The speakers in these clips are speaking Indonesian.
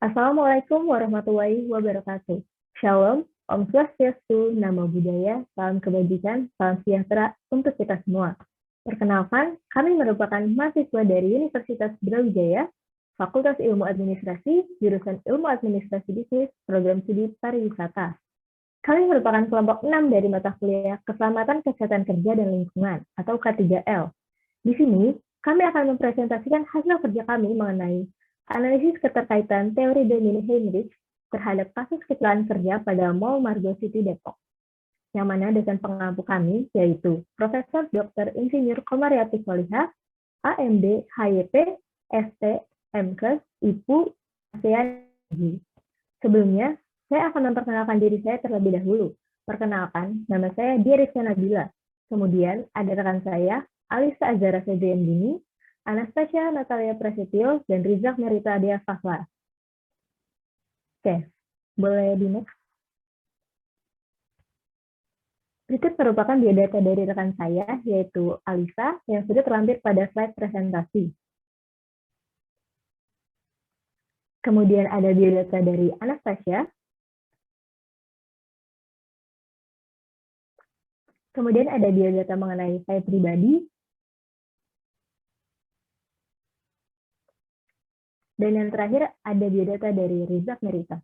Assalamualaikum warahmatullahi wabarakatuh. Shalom, Om Swastiastu, Namo Buddhaya, salam kebajikan, salam sejahtera untuk kita semua. Perkenalkan, kami merupakan mahasiswa dari Universitas Brawijaya, Fakultas Ilmu Administrasi, jurusan Ilmu Administrasi Bisnis, Program Studi Pariwisata. Kami merupakan kelompok 6 dari mata kuliah Keselamatan Kesehatan Kerja dan Lingkungan, atau K3L. Di sini, kami akan mempresentasikan hasil kerja kami mengenai analisis keterkaitan teori Dominic-Heinrich terhadap kasus kecelakaan kerja pada Mall Margo City Depok, yang mana dosen pengampu kami yaitu Profesor Dr. Insinyur Komariati Solihah, AMD, HYP, ST, MKes, IPU, ASEAN. Sebelumnya, saya akan memperkenalkan diri saya terlebih dahulu. Perkenalkan, nama saya Dia Rizka Nabila. Kemudian ada rekan saya, Alisa Azara Febriandini, Anastasia Natalia Prasetyo, dan Rizak Merita Adia Fahla. Oke, boleh di next. Berikut merupakan biodata dari rekan saya, yaitu Alisa, yang sudah terlampir pada slide presentasi. Kemudian ada biodata dari Anastasia. Kemudian ada biodata mengenai saya pribadi. Dan yang terakhir ada biodata dari Rizak Merita.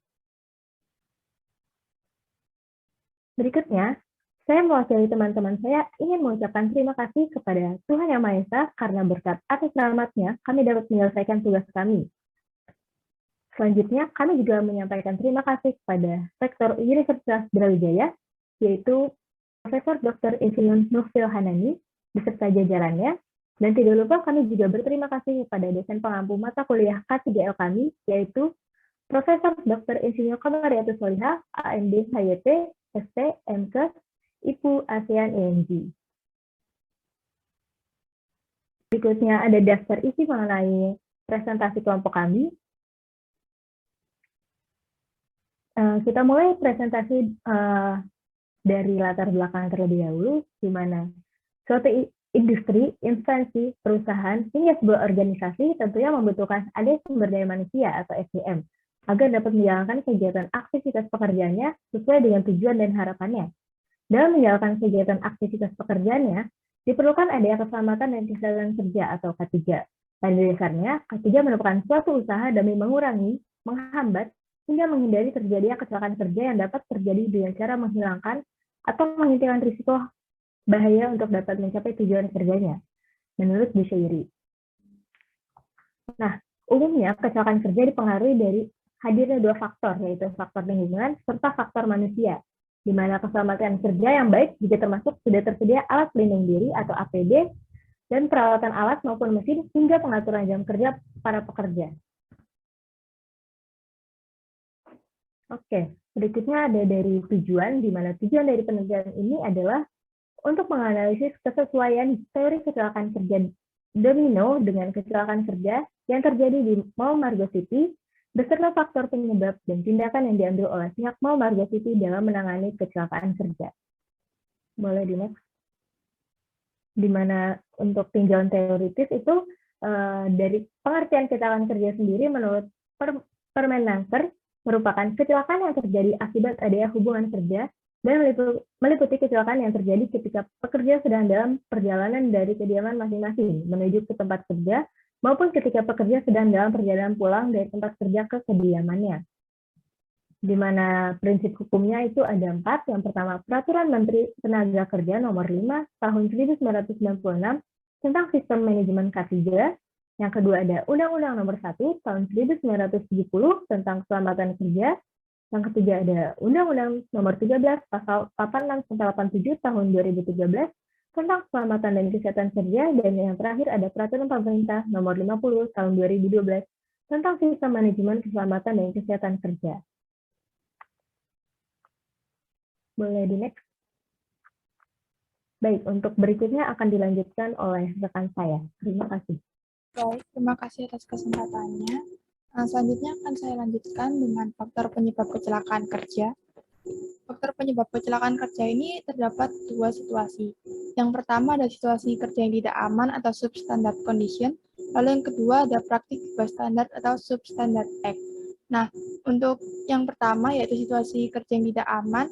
Berikutnya, saya mewakili teman-teman saya ingin mengucapkan terima kasih kepada Tuhan Yang Maha Esa karena berkat atas rahmat-Nya kami dapat menyelesaikan tugas kami. Selanjutnya, kami juga menyampaikan terima kasih kepada Rektor Universitas Brawijaya, yaitu Profesor Dr. Insinyur Nurfil Hanani, beserta jajarannya, dan tidak lupa kami juga berterima kasih kepada dosen pengampu mata kuliah K3L kami, yaitu Profesor Dr. Insinyur Komariati Solihah, AMD, HYP, ST, MKes, IPU, ASEAN, ENG. Berikutnya ada daftar isi mengenai presentasi kelompok kami. Kita mulai presentasi dari latar belakang terlebih dahulu, di mana suatu industri, instansi, perusahaan, hingga sebuah organisasi tentunya membutuhkan ada sumber daya manusia atau SDM, agar dapat menjalankan kegiatan aktivitas pekerjaannya sesuai dengan tujuan dan harapannya. Dalam menjalankan kegiatan aktivitas pekerjaannya, diperlukan adanya keselamatan dan kesehatan kerja atau K3. Pada dasarnya, K3 merupakan suatu usaha demi mengurangi, menghambat, hingga menghindari terjadinya kecelakaan kerja yang dapat terjadi dengan cara menghilangkan atau menghentikan risiko bahaya untuk dapat mencapai tujuan kerjanya, menurut Bushairi. Nah, umumnya kecelakaan kerja dipengaruhi dari hadirnya dua faktor, yaitu faktor lingkungan serta faktor manusia, di mana keselamatan kerja yang baik juga termasuk sudah tersedia alat pelindung diri atau APD, dan peralatan alat maupun mesin hingga pengaturan jam kerja para pekerja. Oke, berikutnya ada dari tujuan, di mana tujuan dari penelitian ini adalah untuk menganalisis kesesuaian teori kecelakaan kerja domino dengan kecelakaan kerja yang terjadi di Mall Margo City, beserta faktor penyebab dan tindakan yang diambil oleh pihak Mall Margo City dalam menangani kecelakaan kerja. Boleh di next. Di mana untuk tinjauan teoritis itu dari pengertian kecelakaan kerja sendiri menurut Permenaker merupakan kecelakaan yang terjadi akibat adanya hubungan kerja dan meliputi kecelakaan yang terjadi ketika pekerja sedang dalam perjalanan dari kediaman masing-masing menuju ke tempat kerja maupun ketika pekerja sedang dalam perjalanan pulang dari tempat kerja ke kediamannya. Di mana prinsip hukumnya itu ada 4. Yang pertama, Peraturan Menteri Tenaga Kerja Nomor 5 Tahun 1996 tentang Sistem Manajemen K3. Yang kedua ada Undang-Undang Nomor 1 Tahun 1970 tentang Keselamatan Kerja. Yang ketiga ada Undang-Undang Nomor 13 Pasal 86-87 Tahun 2013 tentang Keselamatan dan Kesehatan Kerja. Dan yang terakhir ada Peraturan Pemerintah Nomor 50 Tahun 2012 tentang Sistem Manajemen Keselamatan dan Kesehatan Kerja. Boleh di next. Baik, untuk berikutnya akan dilanjutkan oleh rekan saya. Terima kasih. Baik, terima kasih atas kesempatannya. Selanjutnya akan saya lanjutkan dengan faktor penyebab kecelakaan kerja. Faktor penyebab kecelakaan kerja ini terdapat dua situasi. Yang pertama ada situasi kerja yang tidak aman atau substandard condition, lalu yang kedua ada praktik bebas standar atau substandard act. Nah, untuk yang pertama yaitu situasi kerja yang tidak aman.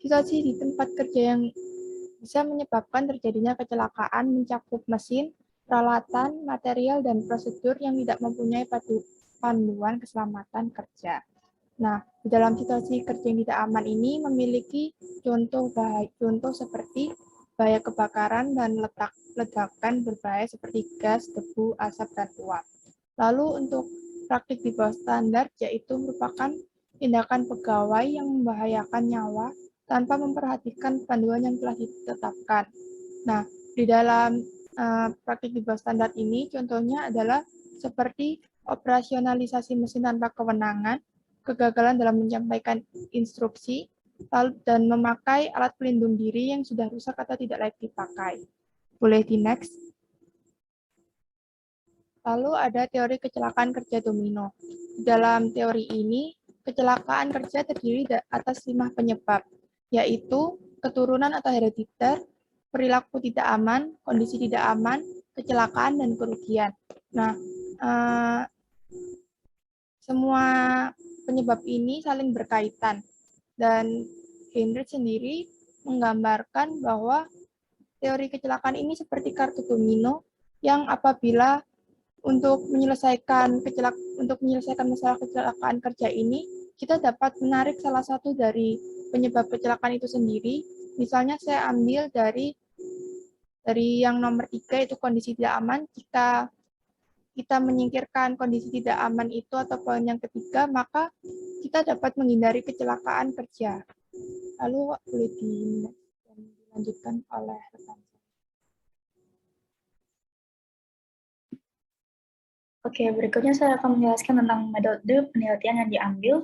Situasi di tempat kerja yang bisa menyebabkan terjadinya kecelakaan mencakup mesin, peralatan, material, dan prosedur yang tidak mempunyai panduan keselamatan kerja. Nah, di dalam situasi kerja yang tidak aman ini memiliki contoh seperti bahaya kebakaran dan ledakan berbahaya seperti gas, debu, asap, dan uap. Lalu untuk praktik di bawah standar yaitu merupakan tindakan pegawai yang membahayakan nyawa tanpa memperhatikan panduan yang telah ditetapkan. Nah, di dalam praktik di bawah standar ini contohnya adalah seperti operasionalisasi mesin tanpa kewenangan, kegagalan dalam menyampaikan instruksi, dan memakai alat pelindung diri yang sudah rusak atau tidak layak dipakai. Boleh di next. Lalu ada teori kecelakaan kerja domino. Dalam teori ini, kecelakaan kerja terdiri atas 5 penyebab, yaitu keturunan atau herediter, perilaku tidak aman, kondisi tidak aman, kecelakaan, dan kerugian. Nah, semua penyebab ini saling berkaitan. Dan Heinrich sendiri menggambarkan bahwa teori kecelakaan ini seperti kartu domino yang apabila untuk menyelesaikan masalah kecelakaan kerja ini, kita dapat menarik salah satu dari penyebab kecelakaan itu sendiri. Misalnya saya ambil dari yang nomor 3 itu kondisi tidak aman. Jika kita menyingkirkan kondisi tidak aman itu atau poin yang ketiga, maka kita dapat menghindari kecelakaan kerja. Lalu boleh dilanjutkan oleh rekan. Oke, berikutnya saya akan menjelaskan tentang metode penelitian yang diambil.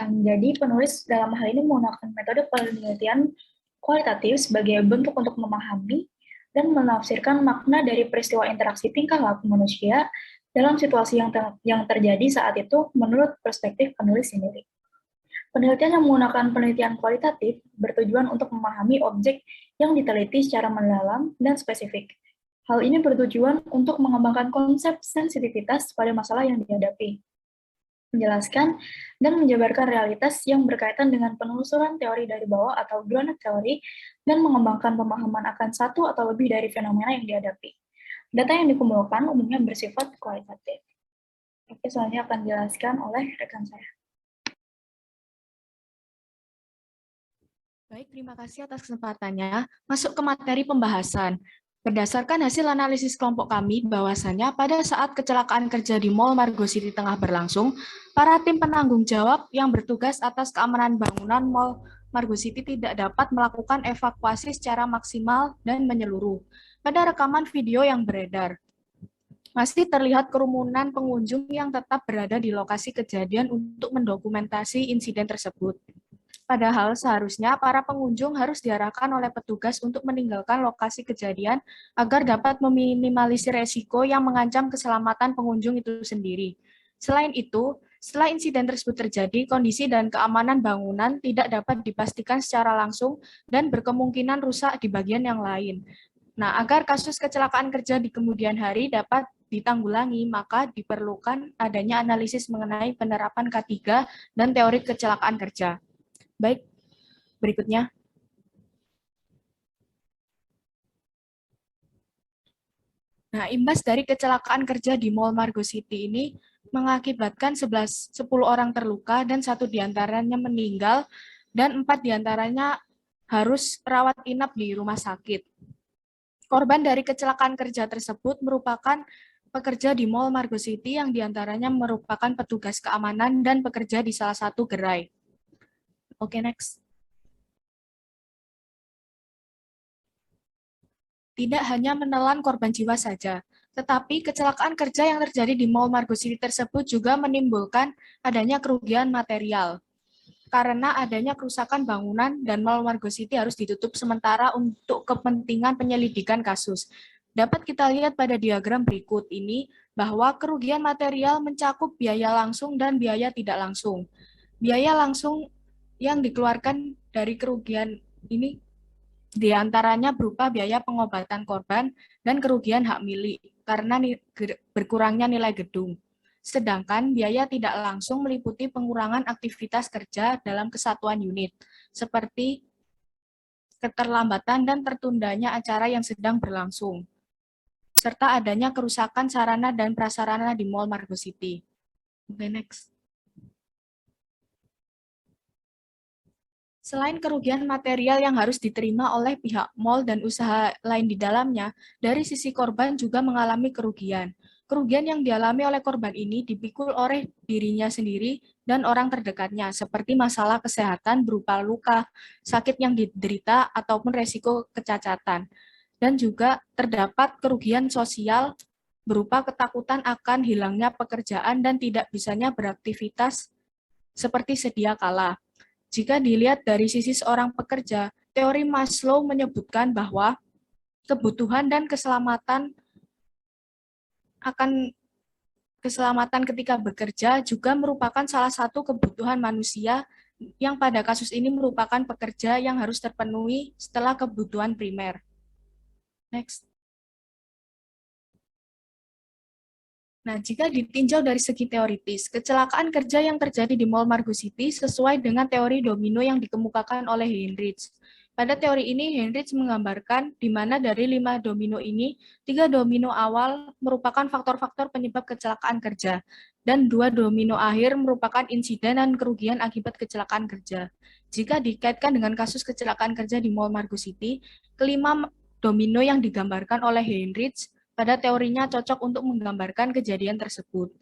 Jadi penulis dalam hal ini menggunakan metode penelitian kualitatif sebagai bentuk untuk memahami dan menafsirkan makna dari peristiwa interaksi tingkah laku manusia dalam situasi yang terjadi saat itu menurut perspektif penulis sendiri. Penelitian yang menggunakan penelitian kualitatif bertujuan untuk memahami objek yang diteliti secara mendalam dan spesifik. Hal ini bertujuan untuk mengembangkan konsep sensitivitas pada masalah yang dihadapi, menjelaskan dan menjabarkan realitas yang berkaitan dengan penelusuran teori dari bawah atau grounded theory, dan mengembangkan pemahaman akan satu atau lebih dari fenomena yang dihadapi. Data yang dikumpulkan umumnya bersifat kualitatif. Oke, selanjutnya akan dijelaskan oleh rekan saya. Baik, terima kasih atas kesempatannya. Masuk ke materi pembahasan. Berdasarkan hasil analisis kelompok kami, bahwasannya pada saat kecelakaan kerja di Mall Margo City tengah berlangsung, para tim penanggung jawab yang bertugas atas keamanan bangunan Mall Margo City tidak dapat melakukan evakuasi secara maksimal dan menyeluruh. Pada rekaman video yang beredar, masih terlihat kerumunan pengunjung yang tetap berada di lokasi kejadian untuk mendokumentasi insiden tersebut. Padahal seharusnya para pengunjung harus diarahkan oleh petugas untuk meninggalkan lokasi kejadian agar dapat meminimalisir resiko yang mengancam keselamatan pengunjung itu sendiri. Selain itu, setelah insiden tersebut terjadi, kondisi dan keamanan bangunan tidak dapat dipastikan secara langsung dan berkemungkinan rusak di bagian yang lain. Nah, agar kasus kecelakaan kerja di kemudian hari dapat ditanggulangi, maka diperlukan adanya analisis mengenai penerapan K3 dan teori kecelakaan kerja. Baik, berikutnya. Nah, imbas dari kecelakaan kerja di Mall Margo City ini mengakibatkan 10 orang terluka dan 1 diantaranya meninggal dan 4 diantaranya harus rawat inap di rumah sakit. Korban dari kecelakaan kerja tersebut merupakan pekerja di Mall Margo City yang diantaranya merupakan petugas keamanan dan pekerja di salah satu gerai. Oke, next. Tidak hanya menelan korban jiwa saja, tetapi kecelakaan kerja yang terjadi di Mall Margo City tersebut juga menimbulkan adanya kerugian material. Karena adanya kerusakan bangunan dan Mall Margo City harus ditutup sementara untuk kepentingan penyelidikan kasus. Dapat kita lihat pada diagram berikut ini bahwa kerugian material mencakup biaya langsung dan biaya tidak langsung. Biaya langsung yang dikeluarkan dari kerugian ini di antaranya berupa biaya pengobatan korban dan kerugian hak milik karena berkurangnya nilai gedung. Sedangkan biaya tidak langsung meliputi pengurangan aktivitas kerja dalam kesatuan unit, seperti keterlambatan dan tertundanya acara yang sedang berlangsung, serta adanya kerusakan sarana dan prasarana di Mall Margo City. Oke, next. Selain kerugian material yang harus diterima oleh pihak mall dan usaha lain di dalamnya, dari sisi korban juga mengalami kerugian. Kerugian yang dialami oleh korban ini dipikul oleh dirinya sendiri dan orang terdekatnya, seperti masalah kesehatan berupa luka, sakit yang diderita, ataupun resiko kecacatan. Dan juga terdapat kerugian sosial berupa ketakutan akan hilangnya pekerjaan dan tidak bisanya beraktivitas seperti sedia kala. Jika dilihat dari sisi seorang pekerja, teori Maslow menyebutkan bahwa kebutuhan dan keselamatan ketika bekerja juga merupakan salah satu kebutuhan manusia yang pada kasus ini merupakan pekerja yang harus terpenuhi setelah kebutuhan primer. Next. Nah, jika ditinjau dari segi teoritis, kecelakaan kerja yang terjadi di Mall Margo City sesuai dengan teori domino yang dikemukakan oleh Heinrich. Pada teori ini, Heinrich menggambarkan di mana dari 5 domino ini, 3 domino awal merupakan faktor-faktor penyebab kecelakaan kerja, dan 2 domino akhir merupakan insiden dan kerugian akibat kecelakaan kerja. Jika dikaitkan dengan kasus kecelakaan kerja di Mall Margo City, kelima domino yang digambarkan oleh Heinrich pada teorinya cocok untuk menggambarkan kejadian tersebut.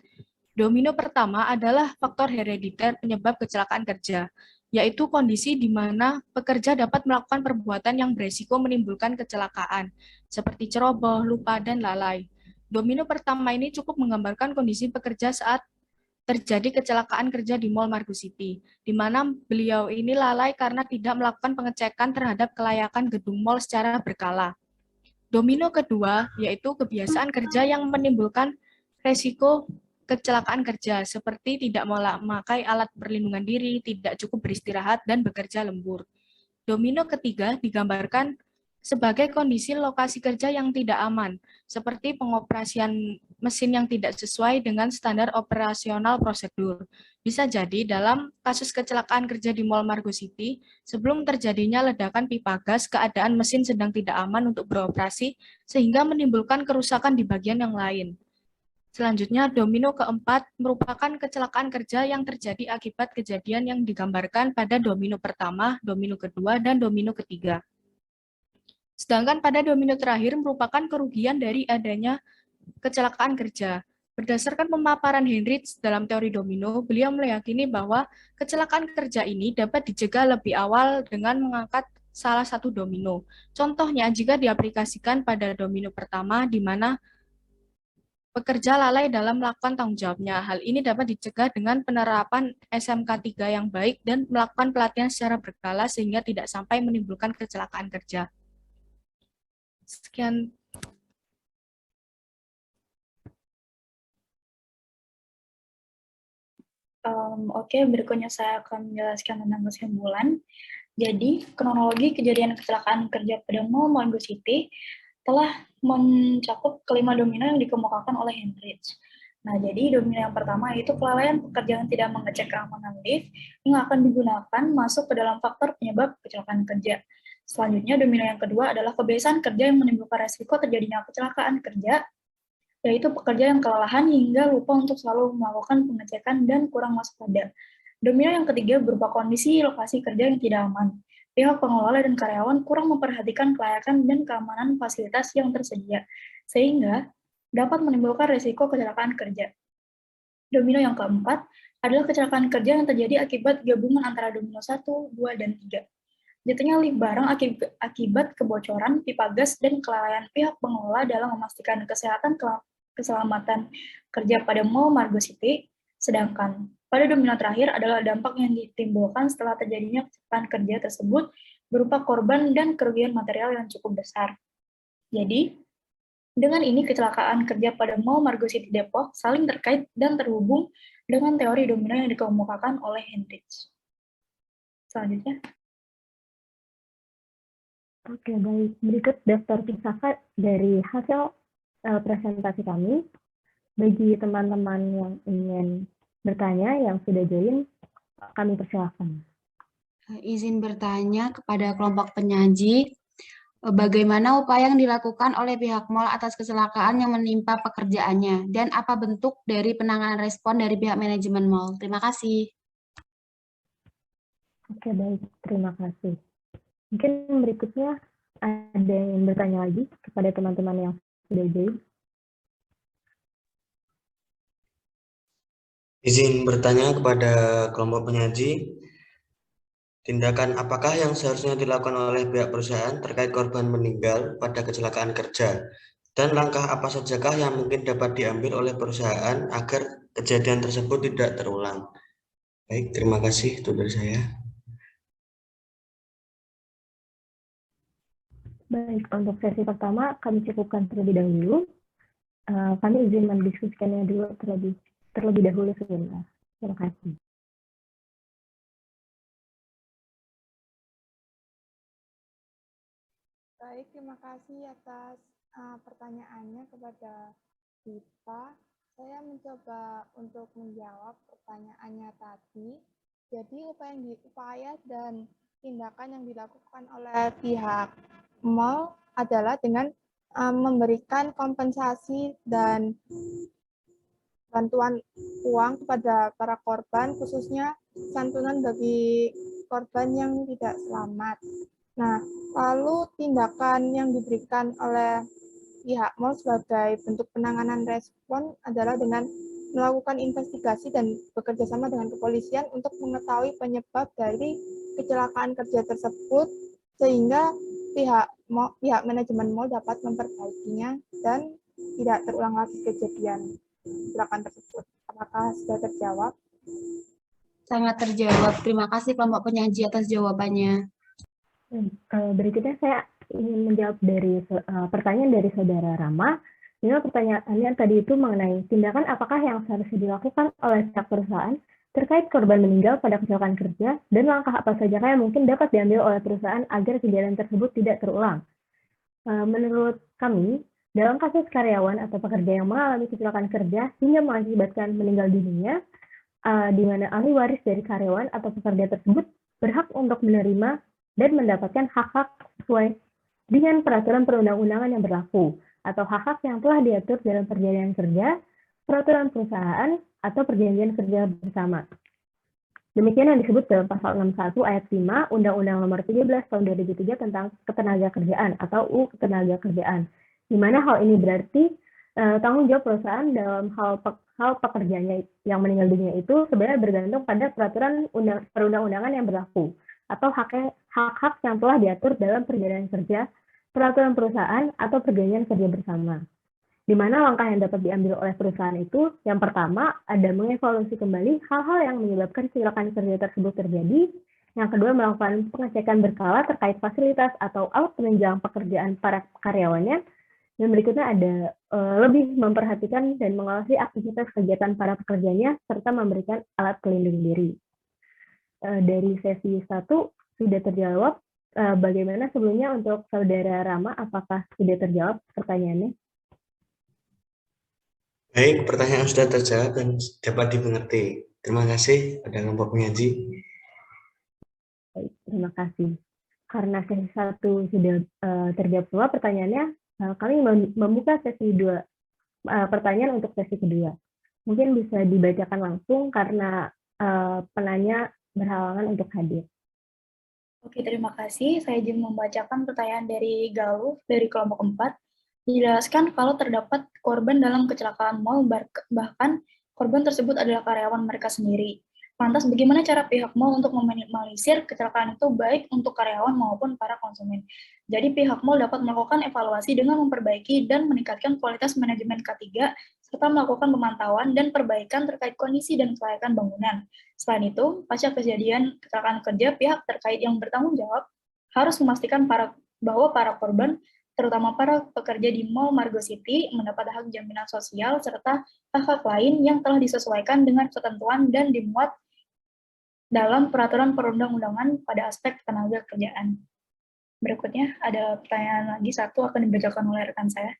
Domino pertama adalah faktor herediter penyebab kecelakaan kerja, yaitu kondisi di mana pekerja dapat melakukan perbuatan yang beresiko menimbulkan kecelakaan, seperti ceroboh, lupa, dan lalai. Domino pertama ini cukup menggambarkan kondisi pekerja saat terjadi kecelakaan kerja di Mall Margo City, di mana beliau ini lalai karena tidak melakukan pengecekan terhadap kelayakan gedung mall secara berkala. Domino kedua, yaitu kebiasaan kerja yang menimbulkan resiko kecelakaan kerja, seperti tidak memakai alat perlindungan diri, tidak cukup beristirahat, dan bekerja lembur. Domino ketiga digambarkan sebagai kondisi lokasi kerja yang tidak aman, seperti pengoperasian mesin yang tidak sesuai dengan standar operasional prosedur. Bisa jadi dalam kasus kecelakaan kerja di Mall Margo City, sebelum terjadinya ledakan pipa gas, keadaan mesin sedang tidak aman untuk beroperasi, sehingga menimbulkan kerusakan di bagian yang lain. Selanjutnya, domino keempat merupakan kecelakaan kerja yang terjadi akibat kejadian yang digambarkan pada domino pertama, domino kedua, dan domino ketiga. Sedangkan pada domino terakhir merupakan kerugian dari adanya kecelakaan kerja. Berdasarkan pemaparan Heinrich dalam teori domino, beliau meyakini bahwa kecelakaan kerja ini dapat dicegah lebih awal dengan mengangkat salah satu domino. Contohnya, jika diaplikasikan pada domino pertama, di mana pekerja lalai dalam melakukan tanggung jawabnya. Hal ini dapat dicegah dengan penerapan SMK 3 yang baik dan melakukan pelatihan secara berkala sehingga tidak sampai menimbulkan kecelakaan kerja. Sekian. Oke, berikutnya saya akan menjelaskan tentang kesimpulan. Jadi, kronologi kejadian kecelakaan kerja pada Mall Margo City telah mencakup kelima domino yang dikemukakan oleh Heinrich. Nah, jadi domino yang pertama yaitu kelalaian pekerja yang tidak mengecek keamanan lift yang akan digunakan masuk ke dalam faktor penyebab kecelakaan kerja. Selanjutnya, domino yang kedua adalah kebiasaan kerja yang menimbulkan resiko terjadinya kecelakaan kerja, yaitu pekerja yang kelelahan hingga lupa untuk selalu melakukan pengecekan dan kurang waspada. Domino yang ketiga berupa kondisi lokasi kerja yang tidak aman. Pihak pengelola dan karyawan kurang memperhatikan kelayakan dan keamanan fasilitas yang tersedia, sehingga dapat menimbulkan risiko kecelakaan kerja. Domino yang keempat adalah kecelakaan kerja yang terjadi akibat gabungan antara domino 1, 2, dan 3. Jatuhnya lift barang akibat kebocoran pipa gas dan kelalaian pihak pengelola dalam memastikan keselamatan kerja pada Mall Margo City, sedangkan pada domino terakhir adalah dampak yang ditimbulkan setelah terjadinya kecelakaan kerja tersebut berupa korban dan kerugian material yang cukup besar. Jadi, dengan ini kecelakaan kerja pada Mall Margo City Depok saling terkait dan terhubung dengan teori domino yang dikemukakan oleh Heinrich. Selanjutnya. Oke, baik. Berikut daftar pisakat dari hasil presentasi kami. Bagi teman-teman yang ingin bertanya, yang sudah join, kami persilahkan. Izin bertanya kepada kelompok penyaji, bagaimana upaya yang dilakukan oleh pihak mall atas kecelakaan yang menimpa pekerjaannya, dan apa bentuk dari penanganan respon dari pihak manajemen mall? Terima kasih. Oke, baik. Terima kasih. Mungkin berikutnya ada yang bertanya lagi kepada teman-teman yang sudah join. Izin bertanya kepada kelompok penyaji, tindakan apakah yang seharusnya dilakukan oleh pihak perusahaan terkait korban meninggal pada kecelakaan kerja? Dan langkah apa sajakah yang mungkin dapat diambil oleh perusahaan agar kejadian tersebut tidak terulang? Baik, terima kasih itu dari saya. Baik, untuk sesi pertama kami cukupkan terlebih dahulu. Kami izin mendiskusikannya dulu terlebih dahulu sebentar. Terima kasih. Baik, terima kasih atas pertanyaannya kepada Dita. Saya mencoba untuk menjawab pertanyaannya tadi. Jadi upaya dan tindakan yang dilakukan oleh pihak mall adalah dengan memberikan kompensasi dan bantuan uang kepada para korban, khususnya santunan bagi korban yang tidak selamat. Nah, lalu tindakan yang diberikan oleh pihak mall sebagai bentuk penanganan respon adalah dengan melakukan investigasi dan bekerja sama dengan kepolisian untuk mengetahui penyebab dari kecelakaan kerja tersebut, sehingga pihak manajemen mall dapat memperbaikinya dan tidak terulang lagi kejadian kecelakaan tersebut. Apakah sudah terjawab? Sangat terjawab. Terima kasih kelompok penyaji atas jawabannya. Berikutnya saya ingin menjawab dari pertanyaan dari Saudara Rama. Ini pertanyaannya tadi itu mengenai tindakan apakah yang seharusnya dilakukan oleh pihak perusahaan terkait korban meninggal pada kecelakaan kerja dan langkah apa saja yang mungkin dapat diambil oleh perusahaan agar kejadian tersebut tidak terulang. Menurut kami, dalam kasus karyawan atau pekerja yang mengalami kecelakaan kerja hingga mengakibatkan meninggal dunia, di mana ahli waris dari karyawan atau pekerja tersebut berhak untuk menerima dan mendapatkan hak-hak sesuai dengan peraturan perundang-undangan yang berlaku, atau hak-hak yang telah diatur dalam perjanjian kerja, peraturan perusahaan, atau perjanjian kerja bersama. Demikian yang disebut dalam pasal 61 ayat 5 Undang-Undang Nomor 13 Tahun 2003 tentang Ketenagakerjaan atau UU Ketenagakerjaan, di mana hal ini berarti tanggung jawab perusahaan dalam hal pekerjanya yang meninggal dunia itu sebenarnya bergantung pada peraturan perundang-undangan yang berlaku atau hak-hak yang telah diatur dalam perjanjian kerja, peraturan perusahaan, atau perjanjian kerja bersama. Di mana langkah yang dapat diambil oleh perusahaan itu, yang pertama, ada mengevaluasi kembali hal-hal yang menyebabkan kecelakaan kerja tersebut terjadi. Yang kedua, melakukan pengecekan berkala terkait fasilitas atau alat penunjang pekerjaan para karyawannya. Dan berikutnya ada lebih memperhatikan dan mengawasi aktivitas kegiatan para pekerjanya, serta memberikan alat pelindung diri. Dari sesi 1 sudah terjawab. Bagaimana sebelumnya untuk Saudara Rama, apakah sudah terjawab pertanyaannya? Baik, pertanyaan sudah terjawab dan dapat dimengerti. Terima kasih pada kelompok penyaji. Baik, terima kasih. Karena sesi 1 sudah terjawab semua pertanyaannya, kami membuka sesi 2 pertanyaan untuk sesi kedua. Mungkin bisa dibacakan langsung karena penanya berhalangan untuk hadir. Oke, terima kasih. Saya izin membacakan pertanyaan dari Galuh dari kelompok 4. Dijelaskan kalau terdapat korban dalam kecelakaan mal, bahkan korban tersebut adalah karyawan mereka sendiri. Lantas bagaimana cara pihak mal untuk meminimalisir kecelakaan itu baik untuk karyawan maupun para konsumen? Jadi pihak mal dapat melakukan evaluasi dengan memperbaiki dan meningkatkan kualitas manajemen K3 serta melakukan pemantauan dan perbaikan terkait kondisi dan kelayakan bangunan. Selain itu, pasca kejadian kecelakaan kerja, pihak terkait yang bertanggung jawab harus memastikan bahwa para korban, terutama para pekerja di Mall Margo City, mendapat hak jaminan sosial serta hak-hak lain yang telah disesuaikan dengan ketentuan dan dimuat dalam peraturan perundang-undangan pada aspek tenaga kerjaan. Berikutnya ada pertanyaan lagi, satu akan dibacakan oleh rekan saya.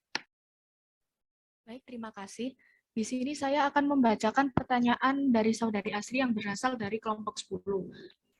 Baik, terima kasih. Di sini saya akan membacakan pertanyaan dari saudari Asri yang berasal dari kelompok 10.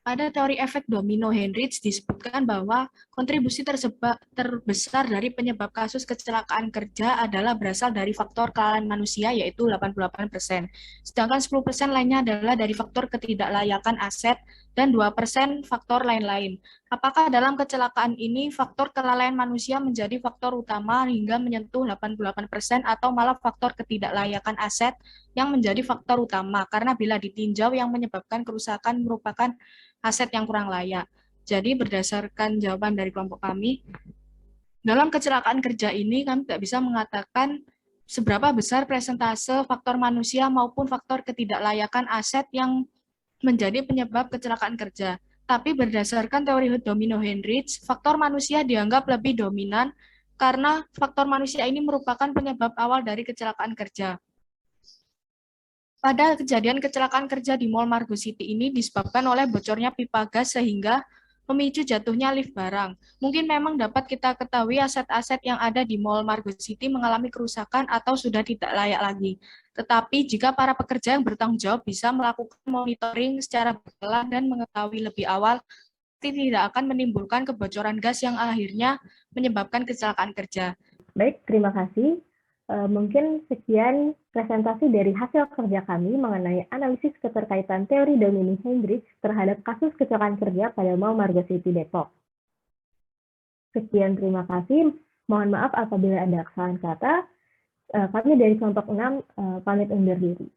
Pada teori efek domino Heinrich disebutkan bahwa kontribusi terbesar dari penyebab kasus kecelakaan kerja adalah berasal dari faktor kelalaian manusia, yaitu 88%. Sedangkan 10% lainnya adalah dari faktor ketidaklayakan aset dan 2% faktor lain-lain. Apakah dalam kecelakaan ini faktor kelalaian manusia menjadi faktor utama hingga menyentuh 88% atau malah faktor ketidaklayakan aset yang menjadi faktor utama? Karena bila ditinjau yang menyebabkan kerusakan merupakan aset yang kurang layak. Jadi berdasarkan jawaban dari kelompok kami, dalam kecelakaan kerja ini kami tidak bisa mengatakan seberapa besar persentase faktor manusia maupun faktor ketidaklayakan aset yang menjadi penyebab kecelakaan kerja. Tapi berdasarkan teori domino Heinrich, faktor manusia dianggap lebih dominan karena faktor manusia ini merupakan penyebab awal dari kecelakaan kerja. Pada kejadian kecelakaan kerja di Mall Margo City ini disebabkan oleh bocornya pipa gas sehingga memicu jatuhnya lift barang. Mungkin memang dapat kita ketahui aset-aset yang ada di Mall Margo City mengalami kerusakan atau sudah tidak layak lagi. Tetapi jika para pekerja yang bertanggung jawab bisa melakukan monitoring secara berkala dan mengetahui lebih awal, tidak akan menimbulkan kebocoran gas yang akhirnya menyebabkan kecelakaan kerja. Baik, terima kasih. Mungkin sekian presentasi dari hasil kerja kami mengenai analisis keterkaitan teori domino Heinrich terhadap kasus kecelakaan kerja pada Mall Margo City Depok. Sekian, terima kasih. Mohon maaf apabila ada kesalahan kata. Kami dari kelompok 6 pamit undur diri.